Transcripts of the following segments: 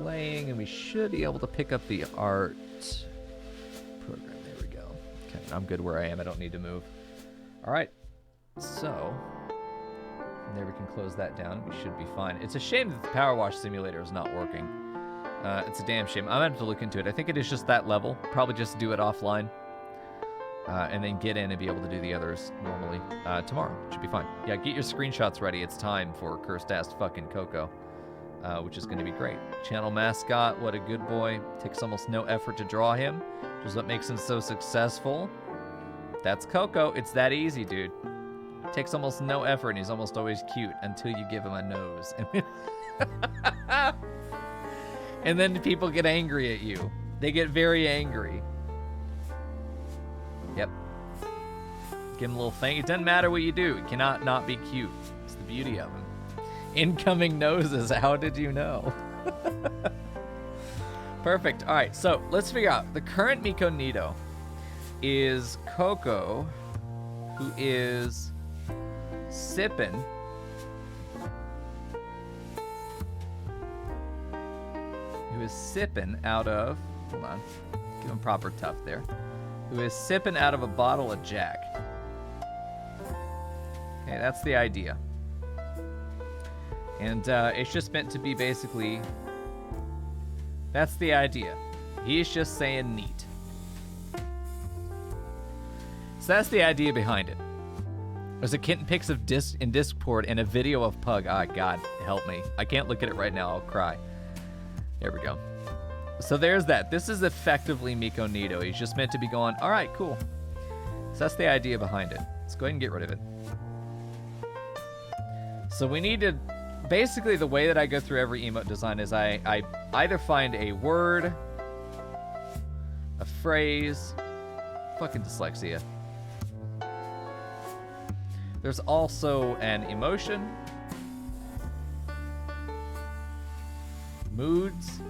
playing, and we should be able to pick up the art program. There we go. Okay, I'm good where I am. I don't need to move. All right, so there we can close that down. We should be fine. It's a shame that the power wash simulator is not working. It's a damn shame. I'm gonna have to look into it. I think it is just that level. Probably just do it offline. And then get in and be able to do the others normally tomorrow. Should be fine. Yeah, get your screenshots ready. It's time for Cursed Ass fucking Coco, which is going to be great. Channel mascot, what a good boy. Takes almost no effort to draw him, which is what makes him so successful. That's Coco. It's that easy, dude. Takes almost no effort, and he's almost always cute until you give him a nose. And then people get angry at you. They get very angry. Yep. Give him a little thing. It doesn't matter what you do. It cannot not be cute. It's the beauty of him. Incoming noses. How did you know? Perfect. All right. So let's figure out. The current micoinNITO is Coco, who is sipping. Who is sipping out of. Hold on. Give him proper tough there. Who is sipping out of a bottle of Jack. Okay, that's the idea. And it's just meant to be basically... That's the idea. He's just saying neat. So that's the idea behind it. There's a kitten pics of in Discord and a video of Pug. Ah, God, help me. I can't look at it right now. I'll cry. There we go. So there's that. This is effectively micoinNITO. He's just meant to be going, all right, cool. So that's the idea behind it. Let's go ahead and get rid of it. So we need to, basically the way that I go through every emote design is I either find a word, a phrase, fucking dyslexia. There's also an emotion, moods,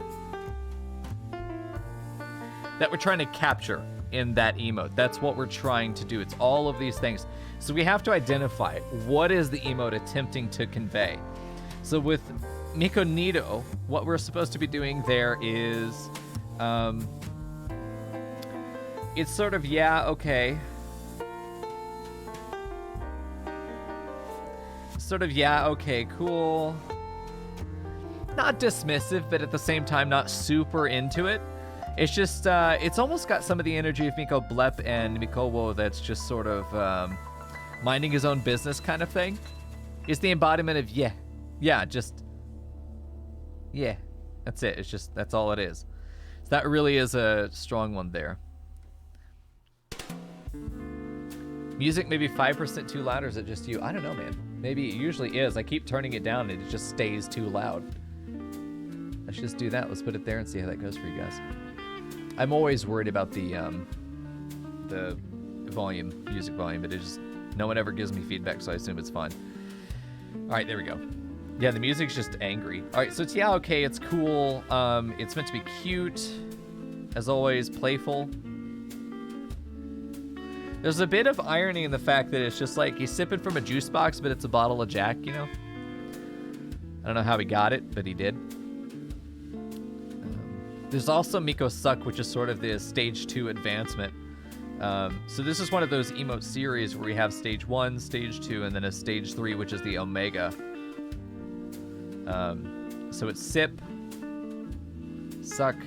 that we're trying to capture in that emote. That's what we're trying to do. It's all of these things. So we have to identify what is the emote attempting to convey. So with micoinNITO, what we're supposed to be doing there is, it's sort of, yeah, okay. Sort of, yeah, okay, cool. Not dismissive, but at the same time, not super into it. It's just, it's almost got some of the energy of Miko Blep and Mikowo that's just sort of minding his own business kind of thing. It's the embodiment of, yeah, just, yeah, that's it. It's just, that's all it is. So that really is a strong one there. Music maybe 5% too loud, or is it just you? I don't know, man. Maybe it usually is. I keep turning it down and it just stays too loud. Let's just do that. Let's put it there and see how that goes for you guys. I'm always worried about the volume, music volume, but it just, no one ever gives me feedback, so I assume it's fine. All right, there we go. Yeah, the music's just angry. All right, so it's, yeah, okay, it's cool. It's meant to be cute, as always, playful. There's a bit of irony in the fact that it's just like he's sipping from a juice box, but it's a bottle of Jack, you know? I don't know how he got it, but he did. There's also Miko Suck, which is sort of the stage 2 advancement. So this is one of those emote series where we have stage 1, stage 2, and then a stage 3, which is the Omega. So it's Sip, Suck,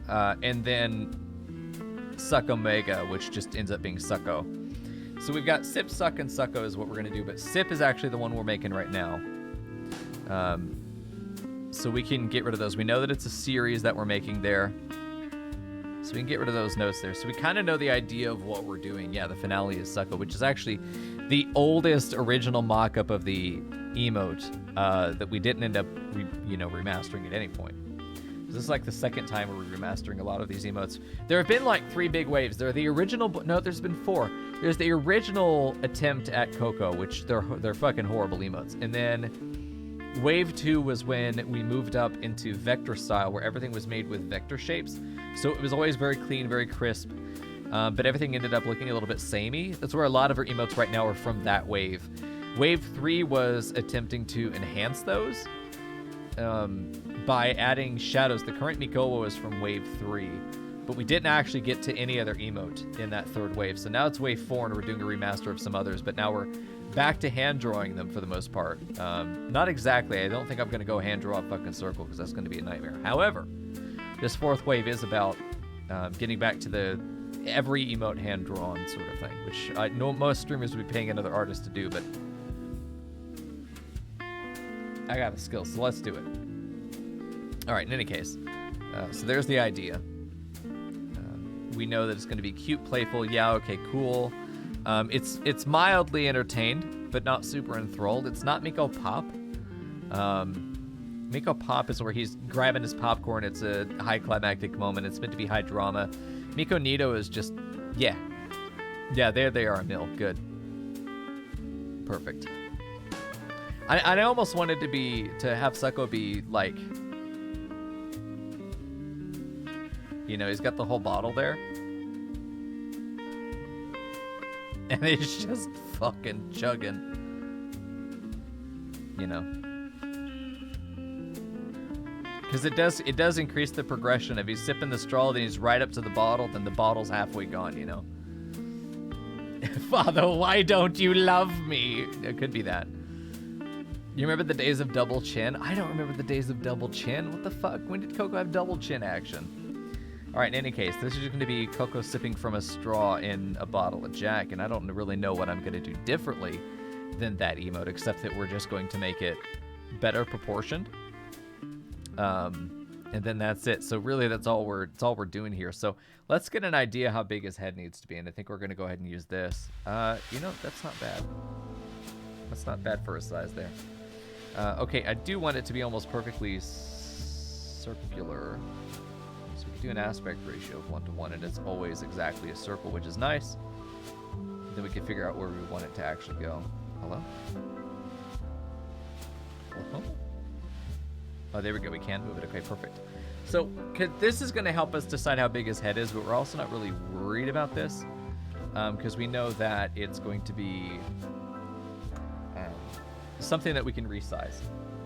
and then Suck Omega, which just ends up being Sucko. So we've got Sip, Suck, and Sucko is what we're going to do, but Sip is actually the one we're making right now. So we can get rid of those. We know that it's a series that we're making there. So we can get rid of those notes there. So we kind of know the idea of what we're doing. Yeah, the finale is Sucko, which is actually the oldest original mock-up of the emote that we didn't end up remastering at any point. This is like the second time we're remastering a lot of these emotes. There have been like 3 big waves. There are the original, no, there's been 4. There's the original attempt at Coco, which they're fucking horrible emotes. And then Wave 2 was when we moved up into vector style, where everything was made with vector shapes. So it was always very clean, very crisp, but everything ended up looking a little bit samey. That's where a lot of our emotes right now are from that wave. Wave 3 was attempting to enhance those. by adding shadows. The current Mikowo is from wave 3, but we didn't actually get to any other emote in that third wave. So now it's wave 4, and we're doing a remaster of some others, but now we're back to hand drawing them for the most part. Not exactly. I don't think I'm going to go hand draw a fucking circle because that's going to be a nightmare. However, this fourth wave is about getting back to the every emote hand drawn sort of thing, which I know most streamers would be paying another artist to do, but I got the skills, so let's do it. All right, in any case, so there's the idea. We know that it's going to be cute, playful. Yeah, okay, cool. It's mildly entertained, but not super enthralled. It's not Miko Pop. Miko Pop is where he's grabbing his popcorn. It's a high climactic moment. It's meant to be high drama. micoinNITO is just, yeah. Yeah, there they are, Mill. Good. Perfect. I almost wanted to have Sucko be like, you know, he's got the whole bottle there. And he's just fucking chugging. You know. Because it does increase the progression. If he's sipping the straw, then he's right up to the bottle, then the bottle's halfway gone, you know. Father, why don't you love me? It could be that. You remember the days of double chin? I don't remember the days of double chin. What the fuck? When did Coco have double chin action? All right, in any case, this is going to be Coco sipping from a straw in a bottle of Jack, and I don't really know what I'm going to do differently than that emote, except that we're just going to make it better proportioned. And then that's it. So really, that's all we're doing here. So let's get an idea how big his head needs to be, and I think we're going to go ahead and use this. You know, that's not bad. That's not bad for a size there. Okay, I do want it to be almost perfectly circular. So we can do an aspect ratio of 1:1, and it's always exactly a circle, which is nice. Then we can figure out where we want it to actually go. Hello? Hello? Oh, there we go. We can move it. Okay, perfect. So this is going to help us decide how big his head is, but we're also not really worried about this because we know that it's going to be something that we can resize.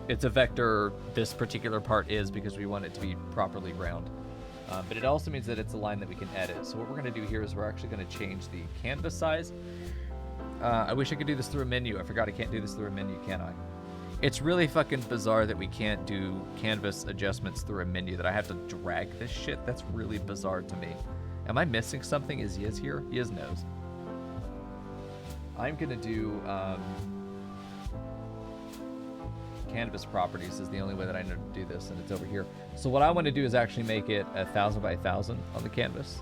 It's a vector, this particular part is, because we want it to be properly round. But it also means that it's a line that we can edit. So what we're going to do here is we're actually going to change the canvas size. I wish I could do this through a menu. I forgot I can't do this through a menu, can I? It's really fucking bizarre that we can't do canvas adjustments through a menu, that I have to drag this shit. That's really bizarre to me. Am I missing something? Is Yiz here? Yiz knows. I'm going to do... canvas properties is the only way that I know to do this, and it's over here. So what I want to do is actually make it 1,000 by 1,000 on the canvas.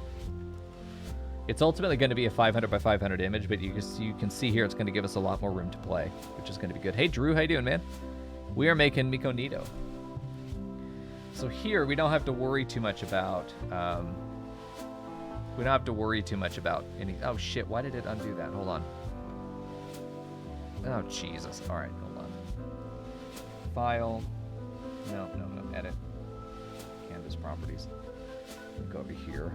It's ultimately going to be a 500 by 500 image, but you can see here it's going to give us a lot more room to play, which is going to be good. Hey Drew, how you doing, man? We are making micoinNITO. So here we don't have to worry too much about any. Oh shit, why did it undo that? Hold on. Oh Jesus. All right, hold on. File. No, edit. Canvas properties. Go over here.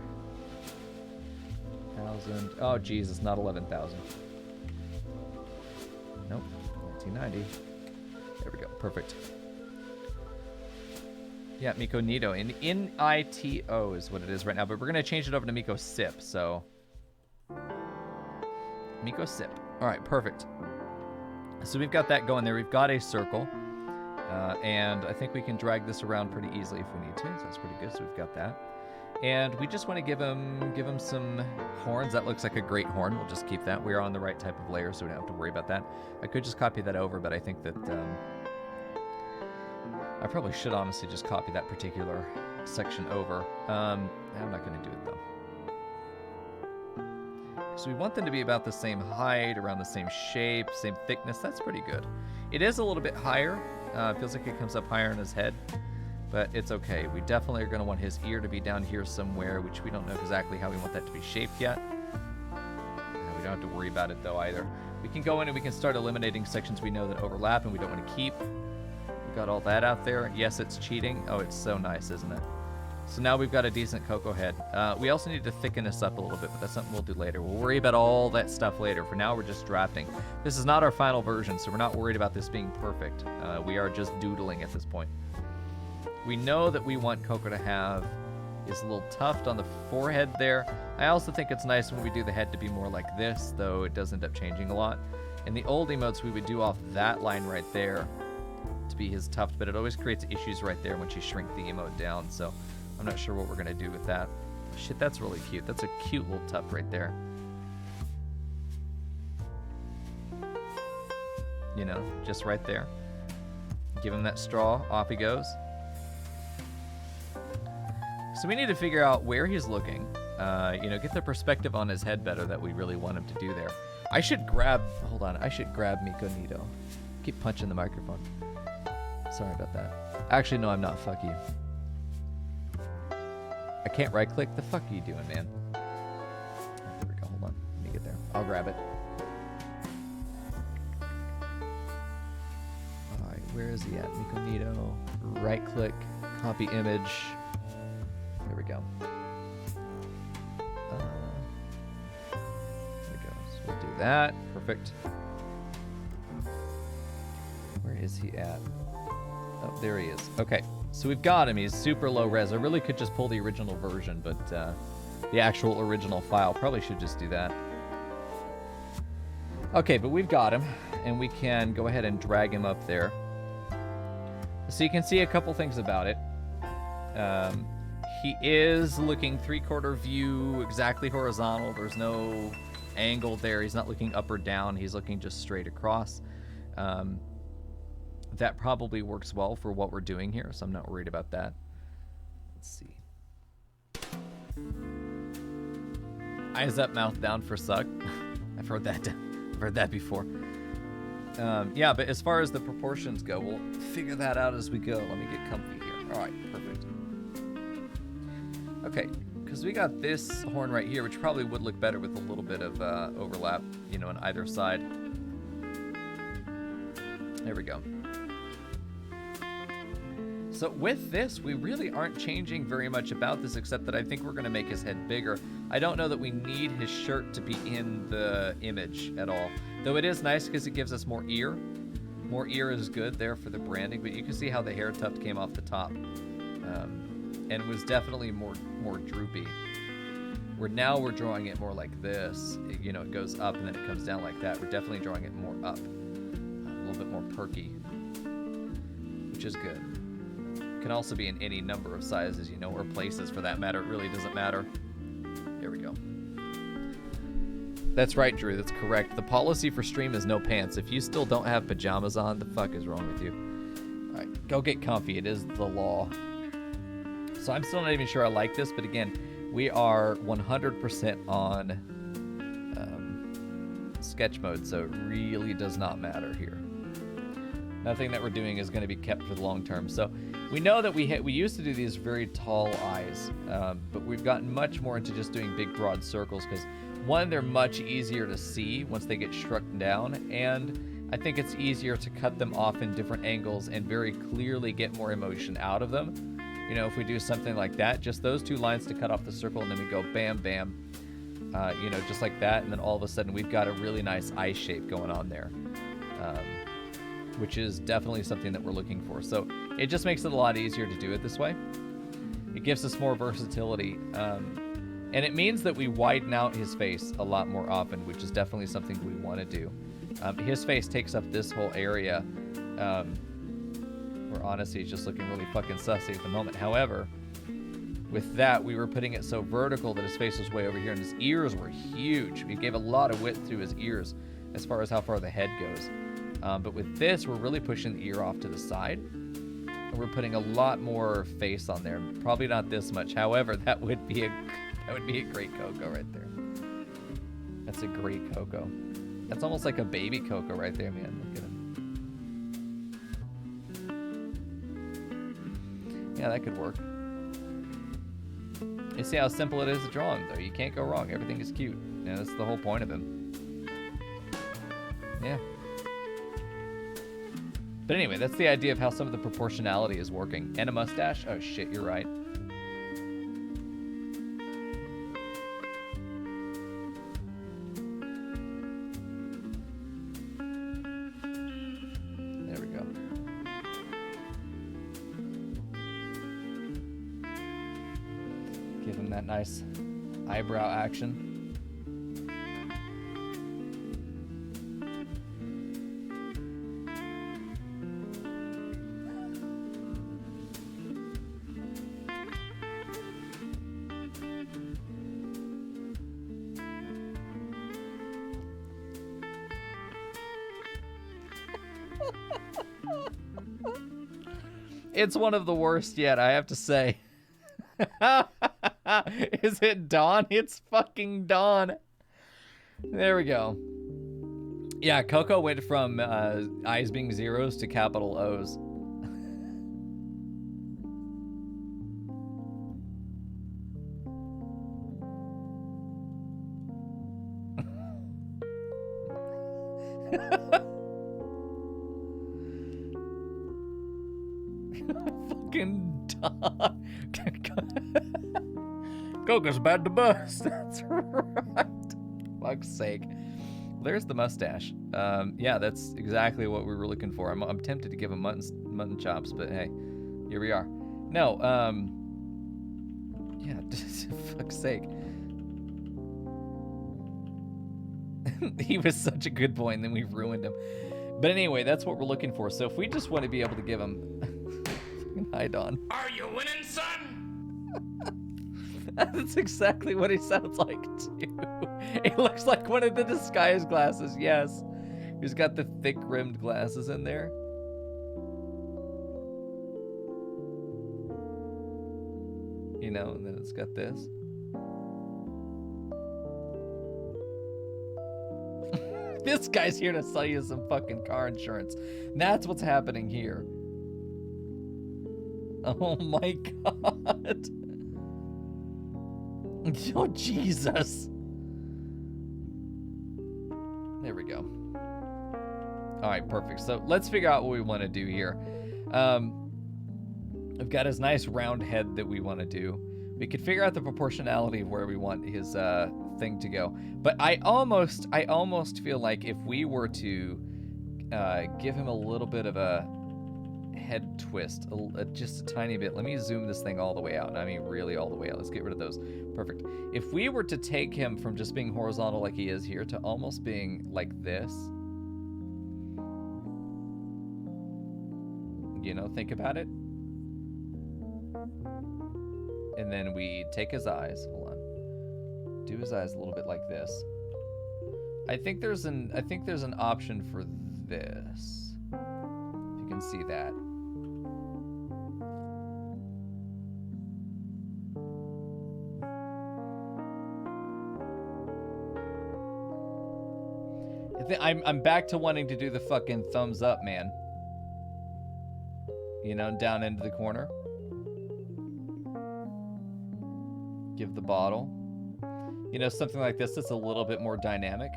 1,000. Oh, Jesus, not 11,000. Nope. 1990. There we go. Perfect. Yeah, micoinNITO. N-I-T-O is what it is right now, but we're going to change it over to Miko Sip, so... Miko Sip. All right, perfect. So we've got that going there. We've got a circle. And I think we can drag this around pretty easily if we need to, so that's pretty good. So we've got that. And we just want to give him some horns. That looks like a great horn. We'll just keep that. We are on the right type of layer, so we don't have to worry about that. I could just copy that over, but I think that I probably should honestly just copy that particular section over. I'm not going to do it, though. So we want them to be about the same height, around the same shape, same thickness. That's pretty good. It is a little bit higher. It feels like it comes up higher in his head. But it's okay. We definitely are going to want his ear to be down here somewhere, which we don't know exactly how we want that to be shaped yet. We don't have to worry about it, though, either. We can go in and we can start eliminating sections we know that overlap and we don't want to keep. We've got all that out there. Yes, it's cheating. Oh, it's so nice, isn't it? So now we've got a decent Coco head. We also need to thicken this up a little bit, but that's something we'll do later. We'll worry about all that stuff later. For now, we're just drafting. This is not our final version, so we're not worried about this being perfect. We are just doodling at this point. We know that we want Coco to have his little tuft on the forehead there. I also think it's nice when we do the head to be more like this, though it does end up changing a lot. In the old emotes, we would do off that line right there to be his tuft, but it always creates issues right there once you shrink the emote down, so I'm not sure what we're gonna do with that. Shit, that's really cute. That's a cute little tuft right there. You know, just right there. Give him that straw, off he goes. So we need to figure out where he's looking, you know, get the perspective on his head better that we really want him to do there. I should grab, hold on, I should grab micoinNITO. Keep punching the microphone. Sorry about that. Actually, no, I'm not, fuck you. I can't right click, the fuck are you doing, man? There we go, hold on, let me get there. I'll grab it. All right, where is he at? micoinNITO, right click, copy image. There we go. There we go. So we'll do that. Perfect. Where is he at? Oh, there he is. Okay, so we've got him. He's super low res. I really could just pull the original version, but the actual original file. Probably should just do that. Okay, but we've got him, and we can go ahead and drag him up there. So you can see a couple things about it. He is looking 3/4 view, exactly horizontal. There's no angle there. He's not looking up or down. He's looking just straight across. That probably works well for what we're doing here, so I'm not worried about that. Let's see. Eyes up, mouth down for suck. I've heard that. I've heard that before. Yeah, but as far as the proportions go, we'll figure that out as we go. Let me get comfy here. All right, perfect. Okay, because we got this horn right here, which probably would look better with a little bit of overlap, you know, on either side. There we go. So with this, we really aren't changing very much about this, except that I think we're going to make his head bigger. I don't know that we need his shirt to be in the image at all. Though it is nice because it gives us more ear. More ear is good there for the branding, but you can see how the hair tuft came off the top. And it was definitely more droopy. Where now we're drawing it more like this. You know, it goes up and then it comes down like that. We're definitely drawing it more up. A little bit more perky. Which is good. Can also be in any number of sizes, you know, or places for that matter. It really doesn't matter. There we go. That's right, Drew. That's correct. The policy for stream is no pants. If you still don't have pajamas on, the fuck is wrong with you? All right, go get comfy. It is the law. So I'm still not even sure I like this, but again, we are 100% on sketch mode, so it really does not matter here. Nothing that we're doing is going to be kept for the long term. So we know that we used to do these very tall eyes, but we've gotten much more into just doing big broad circles because one, they're much easier to see once they get struck down, and I think it's easier to cut them off in different angles and very clearly get more emotion out of them. You know, if we do something like that, just those two lines to cut off the circle, and then we go bam, bam, you know, just like that, and then all of a sudden we've got a really nice eye shape going on there. Which is definitely something that we're looking for. So it just makes it a lot easier to do it this way. It gives us more versatility. And it means that we widen out his face a lot more often, which is definitely something we want to do. His face takes up this whole area, where honestly he's just looking really fucking sussy at the moment. However, with that, we were putting it so vertical that his face was way over here, and his ears were huge. We gave a lot of width to his ears as far as how far the head goes. But with this, we're really pushing the ear off to the side. And we're putting a lot more face on there. Probably not this much. However, that would be a great Coco right there. That's a great Coco. That's almost like a baby Coco right there, man. Look at him. Yeah, that could work. You see how simple it is to draw him, though. You can't go wrong. Everything is cute. Yeah, that's the whole point of him. Yeah. But anyway, that's the idea of how some of the proportionality is working. And a mustache? Oh shit, you're right. There we go. Give him that nice eyebrow action. It's one of the worst yet, I have to say. Is it Dawn? It's fucking Dawn. There we go. Yeah, Coco went from eyes being zeros to capital O's. Fucking Dawn. Coco's about to bust. That's right. Fuck's sake. There's the mustache. Yeah, that's exactly what we were looking for. I'm tempted to give him mutton chops, but hey, here we are. No, yeah, fuck's sake. He was such a good boy, and then we ruined him. But anyway, that's what we're looking for. So if we just want to be able to give him... Hi, Dawn. Are you winning, son? That's exactly what he sounds like, too. It looks like one of the disguise glasses, yes. He's got the thick-rimmed glasses in there. You know, and then it's got this. This guy's here to sell you some fucking car insurance. That's what's happening here. Oh my god. Oh, Jesus. There we go. All right, perfect. So let's figure out what we want to do here. We've got his nice round head that we want to do. We could figure out the proportionality of where we want his thing to go. But I almost feel like if we were to give him a little bit of a head twist, just a tiny bit. Let me zoom this thing all the way out. I mean, really all the way out. Let's get rid of those. Perfect. If we were to take him from just being horizontal like he is here to almost being like this, you know, think about it. And then we take his eyes. Hold on. Do his eyes a little bit like this. I think there's an option for this. If you can see that. I'm back to wanting to do the fucking thumbs up, man. You know, down into the corner. Give the bottle. You know, something like this that's a little bit more dynamic.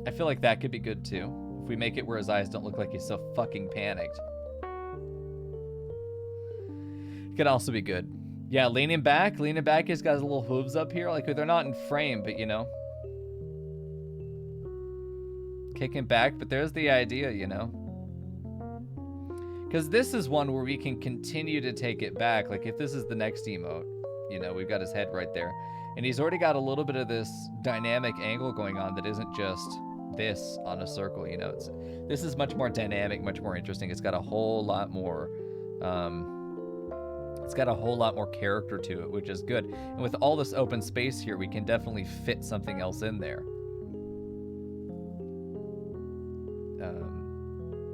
I feel like that could be good too. If we make it where his eyes don't look like he's so fucking panicked. It could also be good. Yeah, leaning back. Leaning back, he's got his little hooves up here. Like, they're not in frame, but you know. Kicking back, but there's the idea, you know. Because this is one where we can continue to take it back. Like, if this is the next emote, you know, we've got his head right there. And he's already got a little bit of this dynamic angle going on that isn't just this on a circle, you know. This is much more dynamic, much more interesting. It's got a whole lot more... it's got a whole lot more character to it, which is good. And with all this open space here, we can definitely fit something else in there.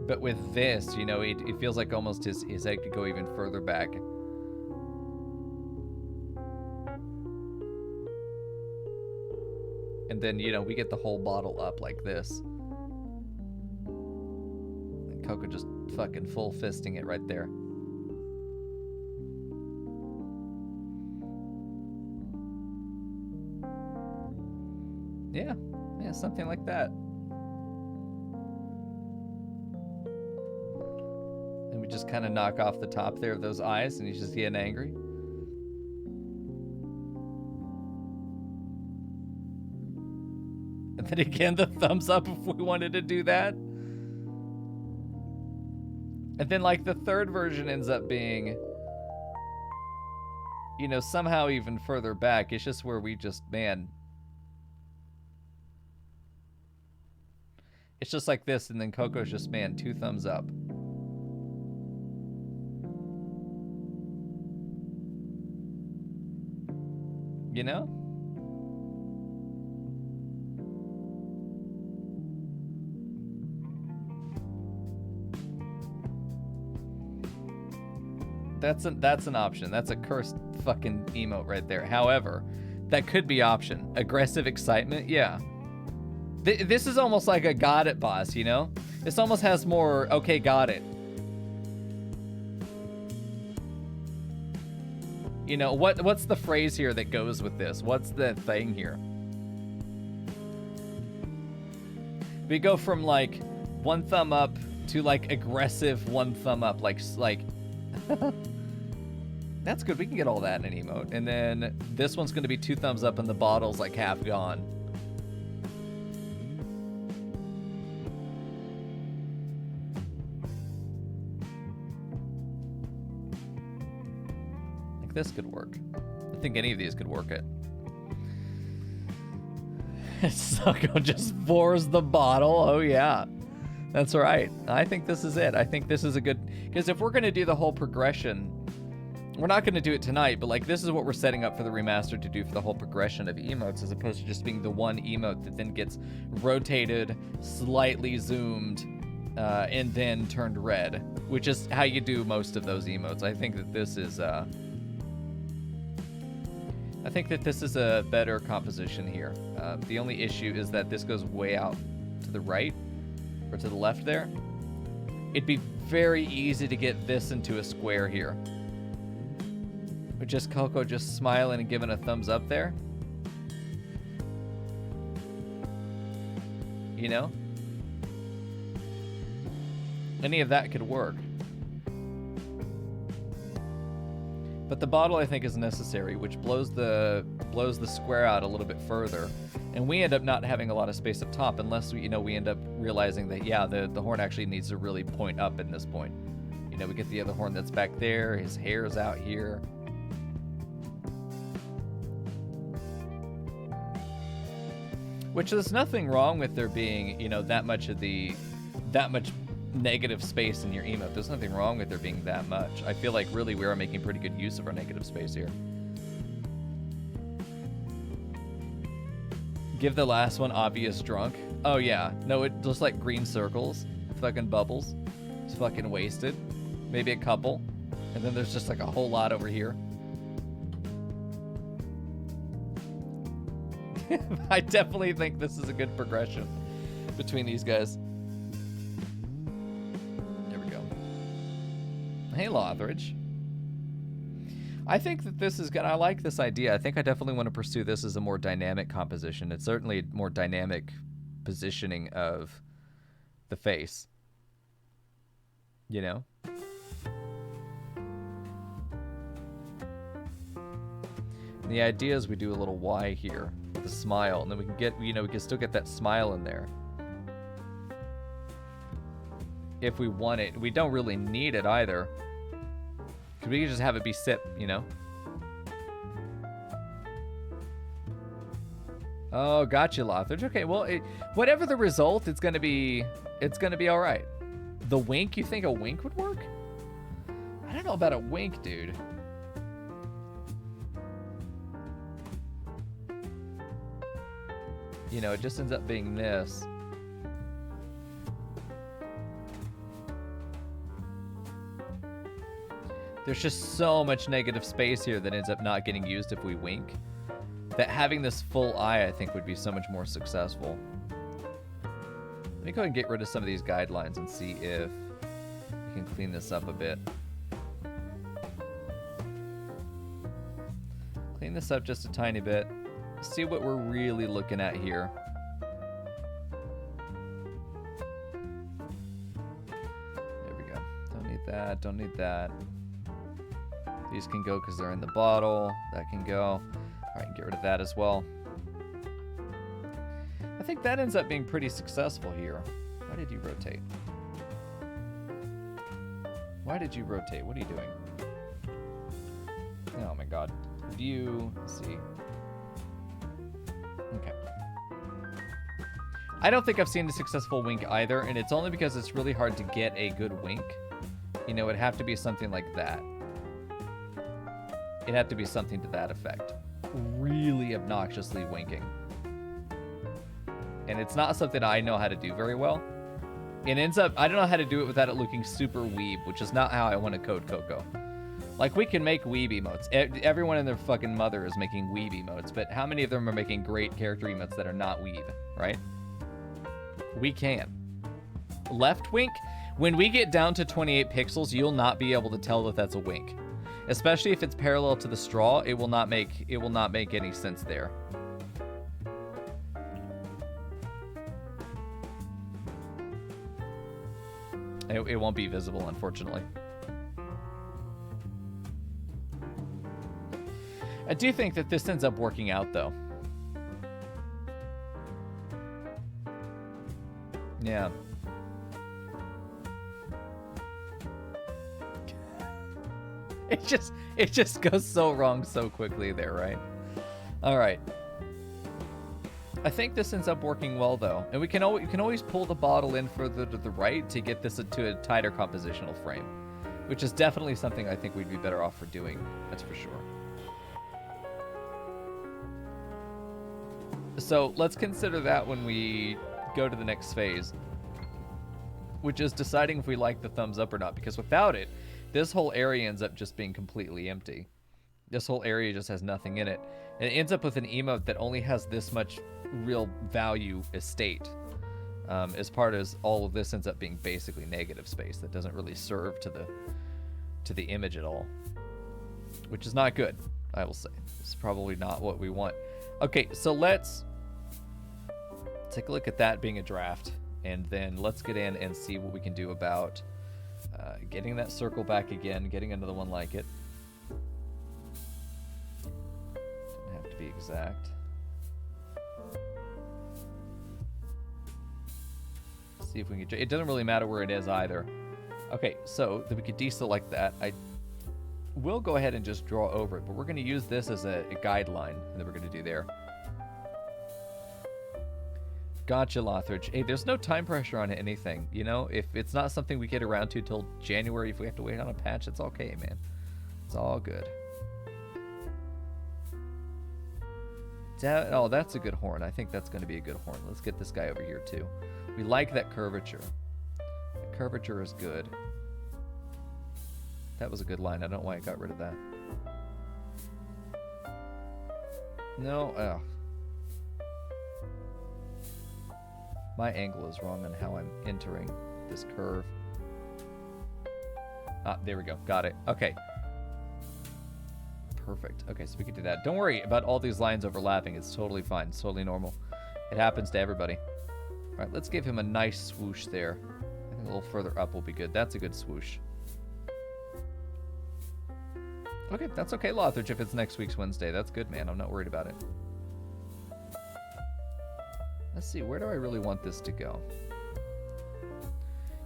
But with this, you know, it feels like almost his head could go even further back. And then, you know, we get the whole bottle up like this. And Coco just fucking full fisting it right there. Yeah, something like that. And we just kind of knock off the top there of those eyes, and he's just getting angry. And then again, the thumbs up if we wanted to do that. And then like the third version ends up being, you know, somehow even further back. It's just where we just, man. It's just like this, and then Coco's just, man, 2 thumbs up. You know? That's an option. That's a cursed fucking emote right there. However, that could be option. Aggressive excitement, yeah. This is almost like a got it boss, you know? This almost has more, okay, got it. You know, what's the phrase here that goes with this? What's the thing here? We go from like 1 thumb up to like aggressive 1 thumb up, like that's good. We can get all that in an emote. And then this one's going to be 2 thumbs up and the bottle's like half gone. Like this could work. I think any of these could work it. Sucko just pours the bottle. Oh yeah. That's right. I think this is it. I think this is a good, because if we're going to do the whole progression, we're not going to do it tonight, but like this is what we're setting up for the remaster to do for the whole progression of emotes, as opposed to just being the one emote that then gets rotated, slightly zoomed, and then turned red, which is how you do most of those emotes. I think that this is a better composition here. The only issue is that this goes way out to the right or to the left there. It'd be very easy to get this into a square here. With just Coco just smiling and giving a thumbs up there. You know? Any of that could work. But the bottle, I think, is necessary, which blows the square out a little bit further. And we end up not having a lot of space up top unless we end up realizing that, yeah, the horn actually needs to really point up in this point. You know, we get the other horn that's back there, his hair's out here. Which there's nothing wrong with there being, you know, that much negative space in your emote. There's nothing wrong with there being that much. I feel like really we are making pretty good use of our negative space here. Give the last one obvious drunk. Oh yeah, no, it just like green circles, fucking bubbles. It's fucking wasted. Maybe a couple, and then there's just like a whole lot over here. I definitely think this is a good progression between these guys. There we go. Hey, Lothridge. I think that this is good. I like this idea. I think I definitely want to pursue this as a more dynamic composition. It's certainly a more dynamic positioning of the face. You know? And the idea is we do a little Y here. The smile, and then we can get, you know, we can still get that smile in there if we want it. We don't really need it either, because we can just have it be sip, you know. Oh, gotcha, Lothridge. Okay, well, whatever the result, it's gonna be all right. The wink, you think a wink would work? I don't know about a wink, dude. You know, it just ends up being this. There's just so much negative space here that ends up not getting used if we wink, that having this full eye, I think, would be so much more successful. Let me go ahead and get rid of some of these guidelines and see if we can clean this up a bit. Clean this up just a tiny bit. See what we're really looking at here. There we go. Don't need that. Don't need that. These can go because they're in the bottle. That can go. All right, get rid of that as well. I think that ends up being pretty successful here. Why did you rotate? Why did you rotate? What are you doing? Oh my god. View, see. Okay. I don't think I've seen a successful wink either, and it's only because it's really hard to get a good wink. You know, it'd have to be something like that. It'd have to be something to that effect. Really obnoxiously winking. And it's not something I know how to do very well. It ends up, I don't know how to do it without it looking super weeb, which is not how I want to code Coco. Like, we can make weeb emotes. Everyone and their fucking mother is making weeb emotes, but how many of them are making great character emotes that are not weeb, right? We can. Left wink, when we get down to 28 pixels, you'll not be able to tell that that's a wink. Especially if it's parallel to the straw, it will not make any sense there. It won't be visible, unfortunately. I do think that this ends up working out, though. Yeah. It just goes so wrong so quickly there, right? All right. I think this ends up working well, though. And you can always pull the bottle in further to the right to get this to a tighter compositional frame, which is definitely something I think we'd be better off for doing. That's for sure. So let's consider that when we go to the next phase, which is deciding if we like the thumbs up or not, because without it, this whole area ends up just being completely empty. This whole area just has nothing in it. And it ends up with an emote that only has this much real value estate. As part as all of this ends up being basically negative space that doesn't really serve to the image at all. Which is not good, I will say. It's probably not what we want. Okay, so let's take a look at that being a draft, and then let's get in and see what we can do about getting that circle back again, getting another one like it. Doesn't have to be exact. See if we can. It doesn't really matter where it is either. Okay, so then we could deselect that. I will go ahead and just draw over it, but we're going to use this as a guideline that we're going to do there. Gotcha, Lothridge. Hey, there's no time pressure on anything, you know? If it's not something we get around to till January, if we have to wait on a patch, it's okay, man. It's all good. Oh, that's a good horn. I think that's going to be a good horn. Let's get this guy over here, too. We like that curvature. The curvature is good. That was a good line. I don't know why I got rid of that. No, ugh. My angle is wrong on how I'm entering this curve. Ah, there we go. Got it. Okay. Perfect. Okay, so we can do that. Don't worry about all these lines overlapping. It's totally fine. It's totally normal. It happens to everybody. All right, let's give him a nice swoosh there. I think a little further up will be good. That's a good swoosh. Okay, that's okay, Lothridge, if it's next week's Wednesday. That's good, man. I'm not worried about it. Let's see, where do I really want this to go?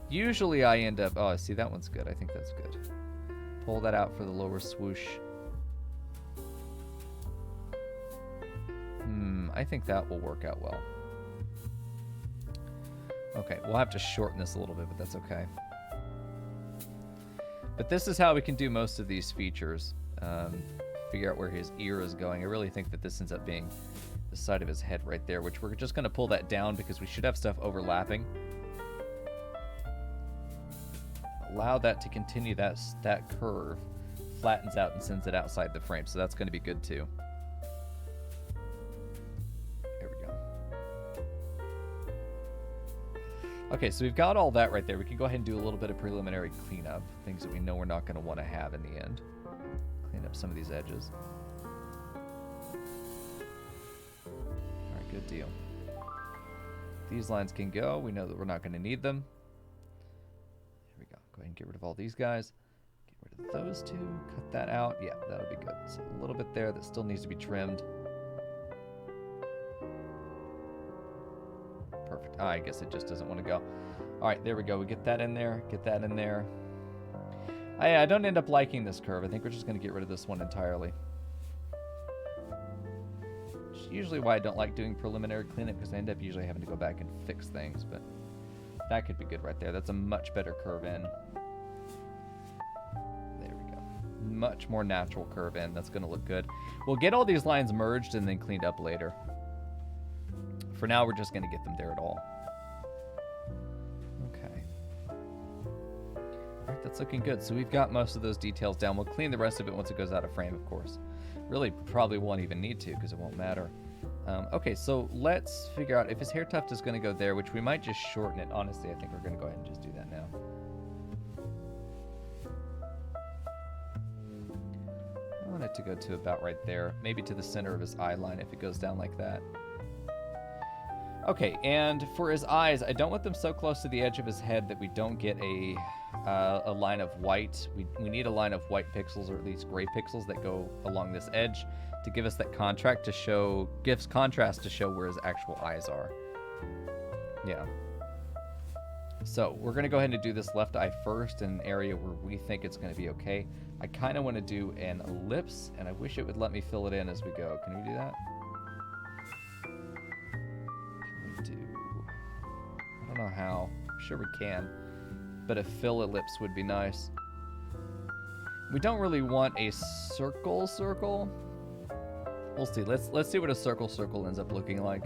Usually I end up... Oh, see, that one's good. I think that's good. Pull that out for the lower swoosh. I think that will work out well. Okay, we'll have to shorten this a little bit, but that's okay. But this is how we can do most of these features. Figure out where his ear is going. I really think that this ends up being the side of his head right there, which we're just going to pull that down because we should have stuff overlapping. Allow that to continue that curve. Flattens out and sends it outside the frame, so that's going to be good too. There we go. Okay, so we've got all that right there. We can go ahead and do a little bit of preliminary cleanup. Things that we know we're not going to want to have in the end. Clean up some of these edges. Alright, good deal. These lines can go. We know that we're not going to need them. Here we go. Go ahead and get rid of all these guys. Get rid of those two. Cut that out. Yeah, that'll be good. So a little bit there that still needs to be trimmed. Perfect. I guess it just doesn't want to go. All right, there we go. We get that in there. Get that in there. I don't end up liking this curve. I think we're just going to get rid of this one entirely. Which is usually why I don't like doing preliminary cleanup, because I end up usually having to go back and fix things, but that could be good right there. That's a much better curve in. There we go. Much more natural curve in. That's going to look good. We'll get all these lines merged and then cleaned up later. For now, we're just going to get them there at all. Okay. All right, that's looking good. So we've got most of those details down. We'll clean the rest of it once it goes out of frame, of course. Really, probably won't even need to because it won't matter. Okay, so let's figure out if his hair tuft is going to go there, which we might just shorten it. Honestly, I think we're going to go ahead and just do that now. I want it to go to about right there. Maybe to the center of his eye line if it goes down like that. Okay, and for his eyes, I don't want them so close to the edge of his head that we don't get a line of white. We need a line of white pixels, or at least gray pixels, that go along this edge to give us that contrast to show where his actual eyes are. Yeah. So we're going to go ahead and do this left eye first in an area where we think it's going to be okay. I kind of want to do an ellipse, and I wish it would let me fill it in as we go. Can we do that? I don't know how. I'm sure we can. But a fill ellipse would be nice. We don't really want a circle. We'll see. Let's see what a circle ends up looking like.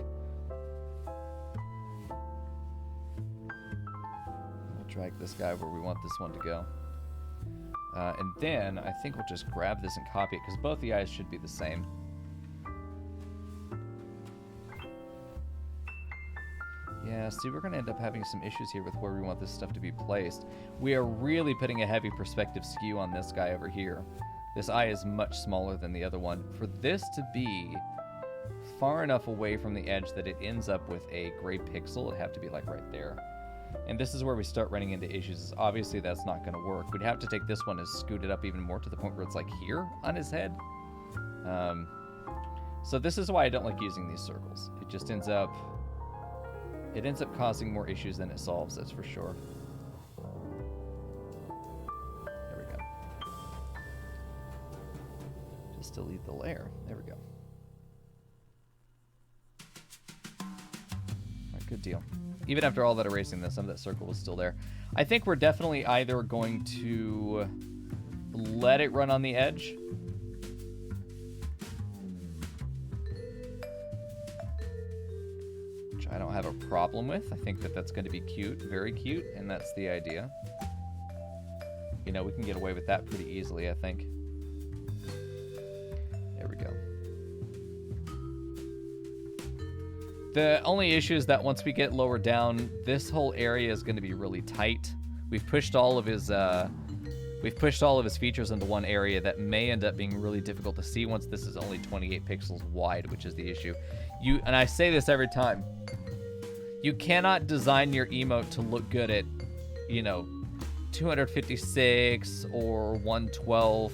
We'll drag this guy where we want this one to go. And then I think we'll just grab this and copy it, because both the eyes should be the same. Yeah, see, we're going to end up having some issues here with where we want this stuff to be placed. We are really putting a heavy perspective skew on this guy over here. This eye is much smaller than the other one. For this to be far enough away from the edge that it ends up with a gray pixel, it'd have to be like right there. And this is where we start running into issues. Obviously, that's not going to work. We'd have to take this one and scoot it up even more to the point where it's like here on his head. So this is why I don't like using these circles. It just ends up... It ends up causing more issues than it solves, that's for sure. There we go. Just delete the layer. There we go. Alright, good deal. Even after all that erasing this, some of that circle was still there. I think we're definitely either going to let it run on the edge, I don't have a problem with. I think that that's going to be cute, very cute, and that's the idea. You know, we can get away with that pretty easily, I think. There we go. The only issue is that once we get lower down, this whole area is going to be really tight. We've pushed all of his features into one area that may end up being really difficult to see once this is only 28 pixels wide, which is the issue. And I say this every time. You cannot design your emote to look good at, 256 or 112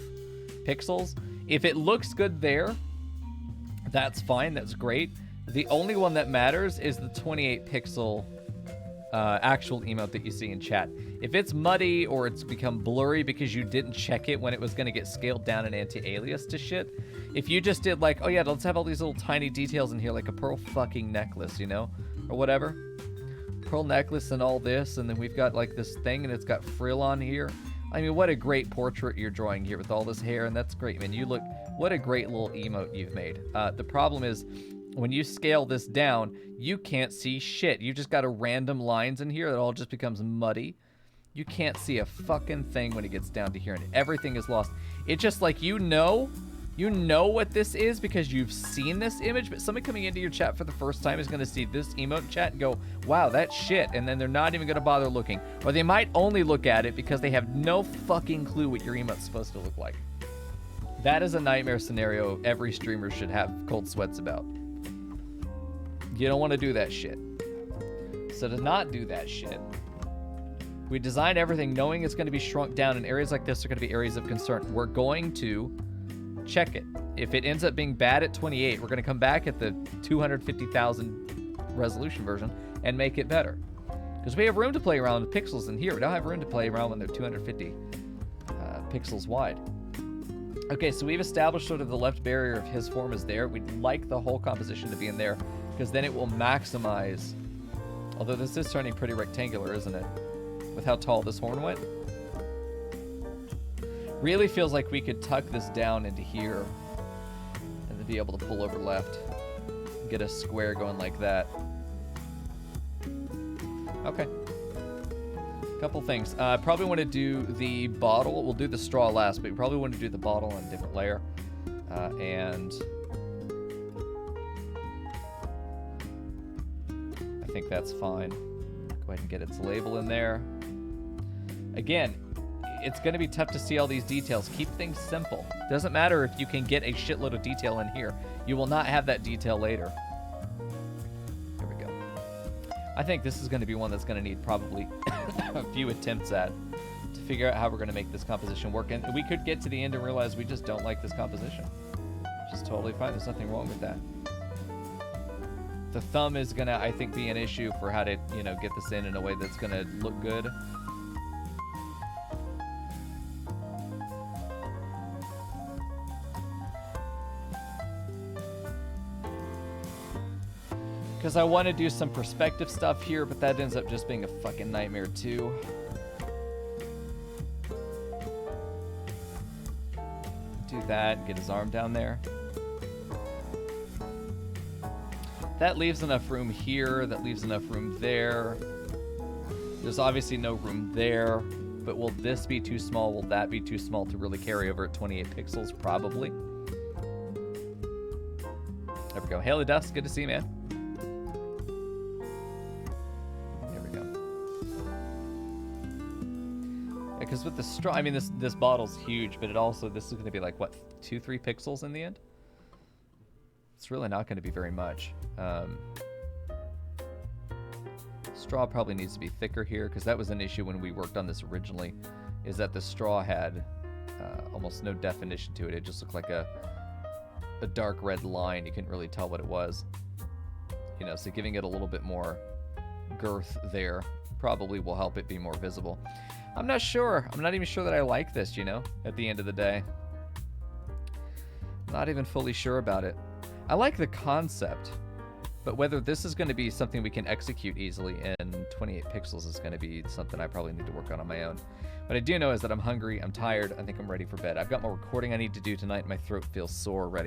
pixels. If it looks good there, that's fine. That's great. The only one that matters is the 28 pixel actual emote that you see in chat. If it's muddy or it's become blurry because you didn't check it when it was going to get scaled down and anti-alias to shit, if you just did like, oh yeah, let's have all these little tiny details in here, like a pearl fucking necklace, or whatever, pearl necklace and all this, and then we've got like this thing and it's got frill on here. I mean, what a great portrait you're drawing here with all this hair, and that's great, man. What a great little emote you've made. The problem is, when you scale this down, you can't see shit. You just got a random lines in here that all just becomes muddy. You can't see a fucking thing when it gets down to here, and everything is lost. It's just like, you know what this is because you've seen this image, but somebody coming into your chat for the first time is going to see this emote chat and go, wow, that's shit, and then they're not even going to bother looking. Or they might only look at it because they have no fucking clue what your emote's supposed to look like. That is a nightmare scenario every streamer should have cold sweats about. You don't want to do that shit. So to not do that shit, we designed everything knowing it's going to be shrunk down, and areas like this are going to be areas of concern. We're going to check it. If it ends up being bad at 28, we're going to come back at the 250,000 resolution version and make it better. Because we have room to play around with pixels in here. We don't have room to play around when they're 250. pixels wide. Okay, so we've established sort of the left barrier of his form is there. We'd like the whole composition to be in there, because then it will maximize, although this is turning pretty rectangular, isn't it? With how tall this horn went. Really feels like we could tuck this down into here and then be able to pull over left. Get a square going like that. Okay. Couple things. Probably want to do the bottle. We'll do the straw last, but we probably want to do the bottle on a different layer. And I think that's fine. Go ahead and get its label in there. Again, it's going to be tough to see all these details. Keep things simple. Doesn't matter if you can get a shitload of detail in here. You will not have that detail later. There we go. I think this is going to be one that's going to need probably a few attempts at to figure out how we're going to make this composition work. And we could get to the end and realize we just don't like this composition. Which is totally fine. There's nothing wrong with that. The thumb is going to, I think, be an issue for how to, you know, get this in a way that's going to look good. Because I want to do some perspective stuff here, but that ends up just being a fucking nightmare too. Do that, get his arm down there. That leaves enough room here, that leaves enough room there. There's obviously no room there, but will this be too small? Will that be too small to really carry over at 28 pixels? Probably. There we go. Hail the Dust, good to see you, man. Because with the straw, I mean, this bottle's huge, but it also, this is going to be like, what, 2-3 pixels in the end? It's really not going to be very much. Straw probably needs to be thicker here, because that was an issue when we worked on this originally, is that the straw had almost no definition to it. It just looked like a dark red line. You couldn't really tell what it was. You know, so giving it a little bit more girth there probably will help it be more visible. I'm not sure. I'm not even sure that I like this, you know, at the end of the day. Not even fully sure about it. I like the concept, but whether this is going to be something we can execute easily in 28 pixels is going to be something I probably need to work on my own. What I do know is that I'm hungry, I'm tired, I think I'm ready for bed. I've got more recording I need to do tonight, my throat feels sore already.